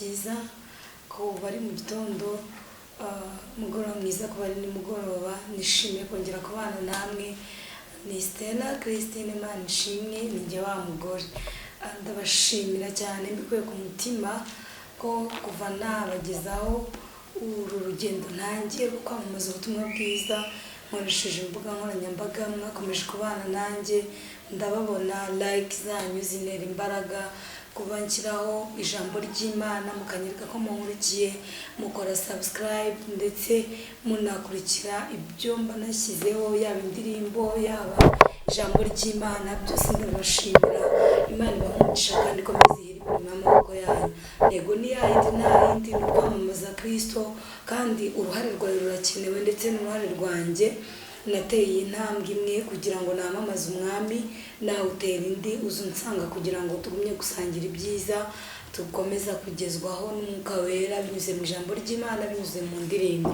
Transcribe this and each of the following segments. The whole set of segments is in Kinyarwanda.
cyiza ko bari mu gitondo mugoroba mwiza ko bari nimugoroba nishimiye kongera kubana namwe ni Stella Christine Manishimwe ninjye wa mugore ndabashimira cyane mbikuye ku mutima ko kuva nabagezaho uru rugendo ntangiye kwamamaza ubutumwa bwiza nkoresheje imbuga nkoranyambaga mwakomeje kubana nanjye ndababona like zanyu zinera imbaraga kuba nshyiraho ijambo ry'Imana mukanyereka ko munkurikiye mukora subscribe ndetse munakurikira ibyo mba nashyizeho yaba indirimbo yaba ijambo ry'Imana byose ndabashimira Imana ibamugisha kandi komeze ihiri mu maboko yanyu yego ni yindi ni kwamamaza Kristo kandi uruhare rwawe rurakenewe ndetse n'uruhare rwanjye nateye intambwe imwe kugira ngo namamaze umwami nawe utera indi uzunsanga kugira ngo tugumye gusangira ibyiza tukomeza kugezwaho n'umwuka wera binyuze mu ijambo ry'Imana binyuze mu ndirimbo.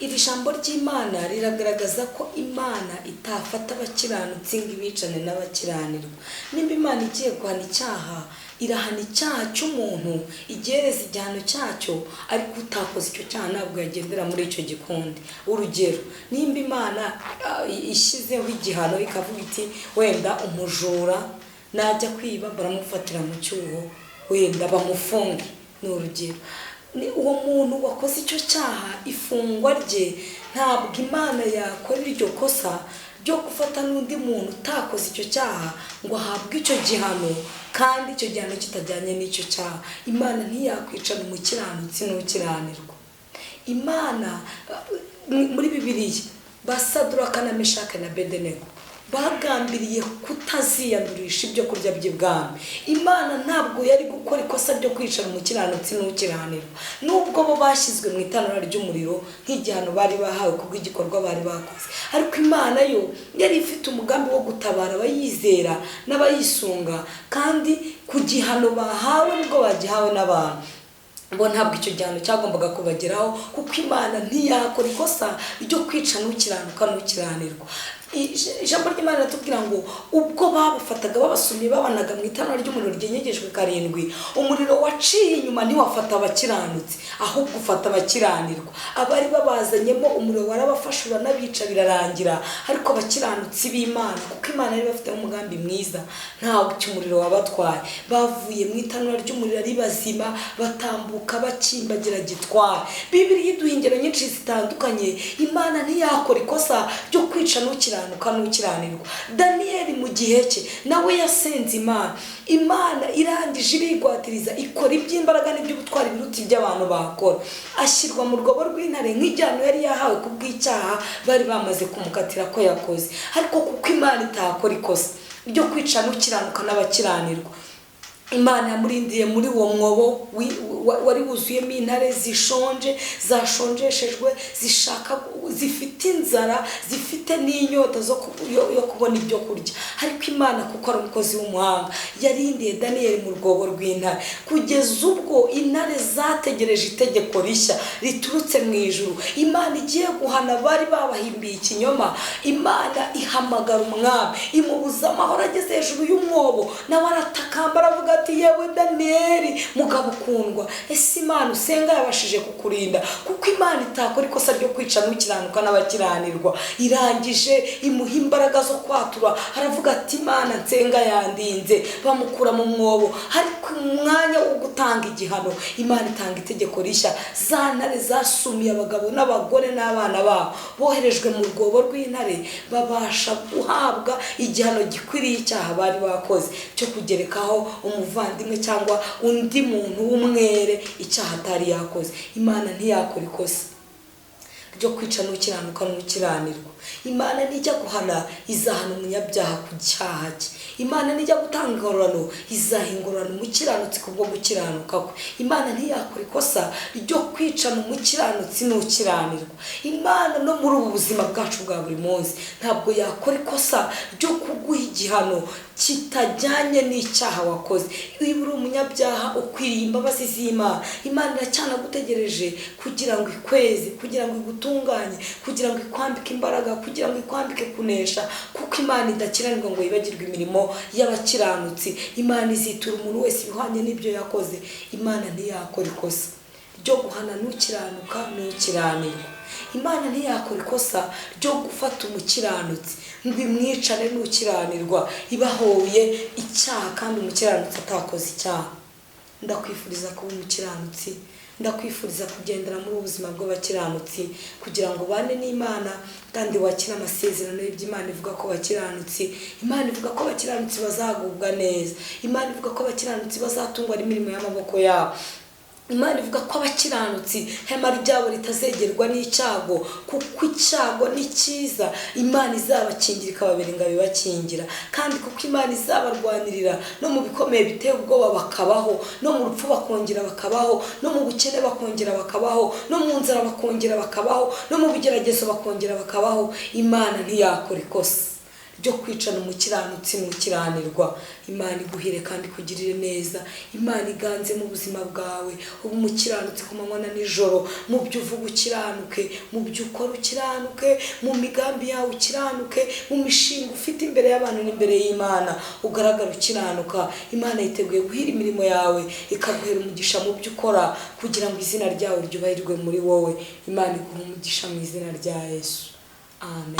Iri jambo ry'Imana riragaragaza ko Imana itafata abakiranutsi ngo ibicane n'abakiranirwa. Nimba Imana igiye guhana icyaha irahana icyaha cy'umuntu igereza igihano cyacyo ariko utakoze icyo cyaha ntabwo yagendera muri icyo gikundi. Urugero, nimba Imana ishyizeho igihano ikavuga iti wenda umujura najya kwiba baramufatira mu cyuho wenda bamufunge, ni urugero. Ni uwo muntu wakoze icyo cyaha ifungwa rye ntabwo Imana yakora iryo kosa ryo gufata n'undi muntu utakoze icyo cyaha ngo ahabwe icyo gihano kandi icyo gihano kitajyanye n'icyo cyaha. Imana ntiyakwicana umukiranutsi n'ukiranirwa. Imana muri Bibiliya Saduraka na Meshaki na Abedenego bagambiriye kutaziyandurisha ibyo kurya by'ibwami. Imana ntabwo yari gukora ikosa ryo kwicana umukiranutsi n'ukiranirwa nubwo bo bashyizwe mu itanura ry'umuriro nk'igihano bari bahawe kubw'igikorwa bari bakoze, ariko Imana yo yari ifite umugambi wo gutabara abayizera n'abayisunga kandi ku gihano bahawe nubwo bagihawe n'abantu bo ntabwo icyo gihano cyagombaga kubageraho kuko Imana ntiyakora ikosa ryo kwica n'ukiranuka n'ukiranirwa. Ijambo ry'Imana ratubwira ngo ubwo babafataga babasumye babanaga mu itanura ry'umuriro ryenyegejwe karindwi, umuriro waciye inyuma ntiwafata abakiranutsi ahubwo ufata abakiranirwa. Abari babazanyemo umuriro warabafashura n'abica birarangira, ariko abakiranutsi b'Imana kuko Imana yari bafite umugambi mwiza ntawo cy'umuriro wabatwaye, bavuye mu itanura ry'umuriro ari bazima batambuka bakimbagira gitwara. Bibiliya iduha ingero nyinshi zitandukanye. Imana ntiyakora ikosa ryo kwica n'ukiranirwa. Daniyeli mu gihe cye nawe yasenze Imana irangije irigwatiriza ikora iby'imbaraga n'iby'ubutwari biruta iby'abantu bakora, ashyirwa mu rwobo rw'intare nk'igihano yari yahawe kubw'icyaha bari bamaze kumukatira ko yakoze. Ariko kuko Imana itakora ikosa ryo kwica n'ukiranuka n'abakiranirwa, Imana yamurindiye muri uwo mwobo wari wuzuyemo intare zishonje zashonjeshejwe zishaka zifite inzara zifite n'inyota yo kubona ibyo kurya. Ariko Imana kuko ari umukozi w'umuhanga yarindiye Daniyeli mu rwobo rw'intare kugeza ubwo intare zategereje itegeko rishya riturutse mu ijuru. Imana igiye guhana bari babahimbiye ikinyoma. Imana ihamagara umwami imubuza amahoro ageze hejuru y'umwobo, nawe aratakamba aravuga ati yewe Daniyeli mugabo ukundwa, ese Imana usenga yabashije kukurinda kuko Imana itakora ikosa ryo kwica n'ukiranuka n'abakiranirwa. Irangije imuha imbaraga zo kwatura aravuga ati Imana nsenga yandinze, bamukura mu mwobo. Ariko umwanya wo gutanga igihano Imana itanga itegeko rishya. Za ntare zasumiye abagabo n'abagore n'abana babo boherejwe mu rwobo rw'intare babasha guhabwa igihano gikwiriye icyaha bari bakoze cyo kugerekaho umuvandimwe cyangwa undi muntu w'umwere icyaha atari yakoze. Imana ntiyakora ikosa ryo kwica n'ukiranuka n'ukiranirwa. Imana nijya guhana izahana umunyabyaha ku cyaha cye. Imana nijya gutanga ingororano izaha ingororano umukiranutsi kubwo gukiranuka kwe. Imana ntiyakora ikosa ryo kwica n'umukiranutsi n'ukiranirwa. Imana no muri ubu buzima bwacu bwa buri munsi ntabwo yakora ikosa ryo kuguha igihano kitajyanye n'icyaha wakoze. Iyo uri umunyabyaha ukwiriye imbabazi z'Imana, Imana iracyana gutegereje kugira ngo ikweze, kugira ngo igutunganye, kugira ngo ikwambike imbaraga, kugira ngo ikwambike kunesha, kuko Imana idakiranirwa ngo yibagirwe imirimo y'abakiranutsi. Imana izitura umuntu wese ibihwanye n'ibyo yakoze. Imana ntiyakora ikosa ryo guhana n'ukiranuka n'ukiranirwa. Imana ntiyakora ikosa ryo gufata umukiranutsi ngo imwicane n'ukiranirwa, ibahoye icyaha kandi umukiranutsi atakoze icyaha. Ndakwifuriza kuba umukiranutsi, ndakwifuriza kugendera muri ubuzima bw'abakiranutsi, kugira ngo ubane n'Imana kandi wakire amasezerano y'Imana ivuga ko abakiranutsi, Imana ivuga ko abakiranutsi bazagubwa neza, Imana ivuga ko abakiranutsi bazatungwa n'imirimo y'amaboko yabo, Imana ivuga ko abakiranutsi hema ryabo ritazegerwa n'icyago, kuko icyago ni cyiza. Imana izabakingira ikababera ingabo ibakingira, kandi kuko Imana izabarwanirira no mu bikomeye biteye ubwoba bakabaho, no mu rupfu bakongera bakabaho, no mu bukene bakongera bakabaho, no mu nzara bakongera bakabaho, no mu bigeragezo bakongera bakabaho. Imana ntiyakora ikosa ryo kwicana umukiranutsi n'ukiranirwa. Imana iguhire kandi kugirire neza. Imana iganze mu buzima bwawe, ubu umukiranutsi ku manywa na nijoro, mu byo uvuga ukiranuke, mu byo ukora ukiranuke, mu migambi yawe ukiranuke, mu mishinga ufite imbere y'abantu n'imbere y'Imana ugaragara ukiranuka. Imana yiteguye guhira imirimo yawe, ikaguhera umugisha mu byo ukora, kugira ngo izina ryawe ryubahirirwe muri wowe. Imana iguhe umugisha mu izina rya Yesu. Amen.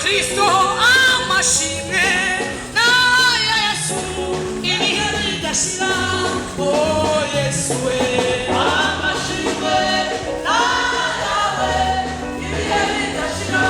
Cristo amashimwe na Yesu ibihe bidashira. Oh Yesu we amashimwe na yawe ibihe bidashira.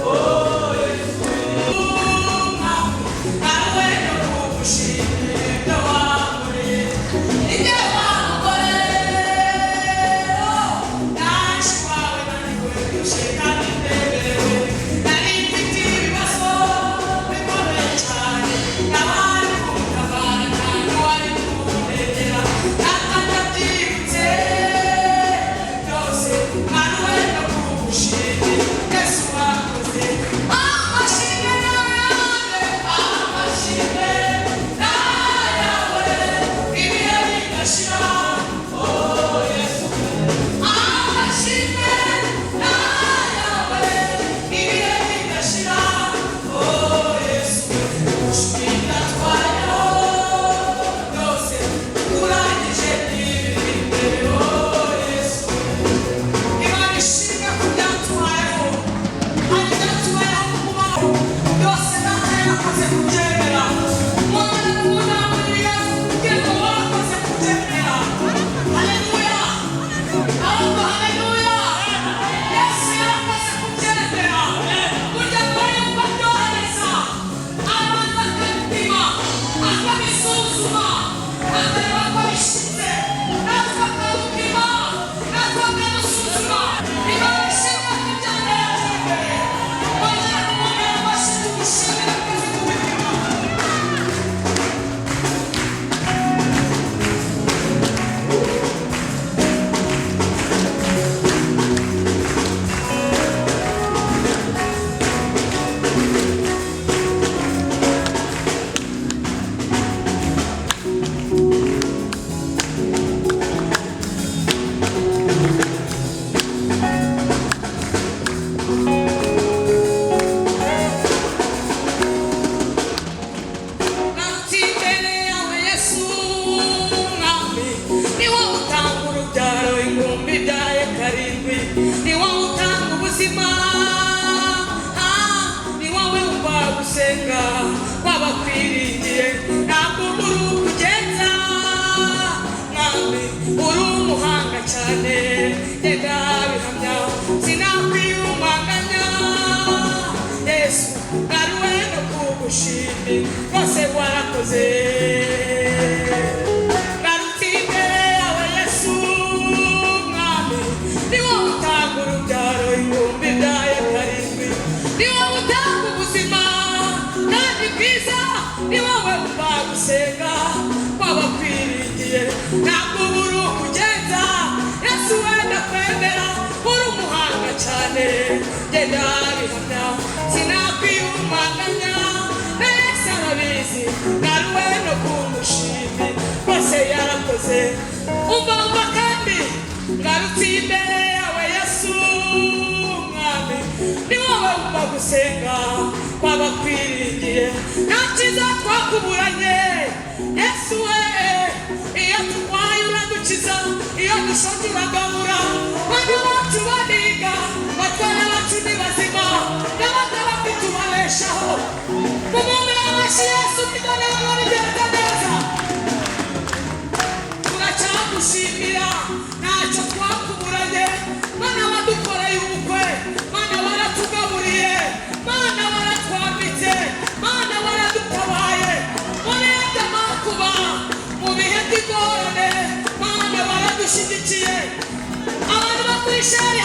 Oh Yesu we nawe nukushimye nawe ije wakore nashwawe nani kwe kusheka nitebewe nani mfite ibibazo Você warakoze Narutinde awe Yesu mwami niwo utanga urubyaro ibihumbi byaye karindwi niwo utanga ubuzima kandi bwiza ni wowe umva gusenga wabakwiringiye ntabwo buri ukugenza Yesu wenda kwemera uri umuhanga cyane genda bihamya sinakwiyumanganya Naruwe no kumushimi Kose yarakoze Umva kandi Ngarutsinde awe Yesu mwami Ni wowe umva gusenga Kwabakwiringiye Ntakiza twakuburanye Yesu we Iyo turwaye uradukiza Iyo dushonje uragabura Bana bacu baniga Batwana bacu ni bazima N'abana bafite ubabeshaho Yesu kidone wabigenda neza Turacagushimira ntacyo twakuburanye Mana wadukoreye ubukwe Mana waratugaburiye Mana waratwambitse Mana waradutabaye Murende makuba mu bihe by'ingorane Mana waradushyigikiye Abantu bakwishari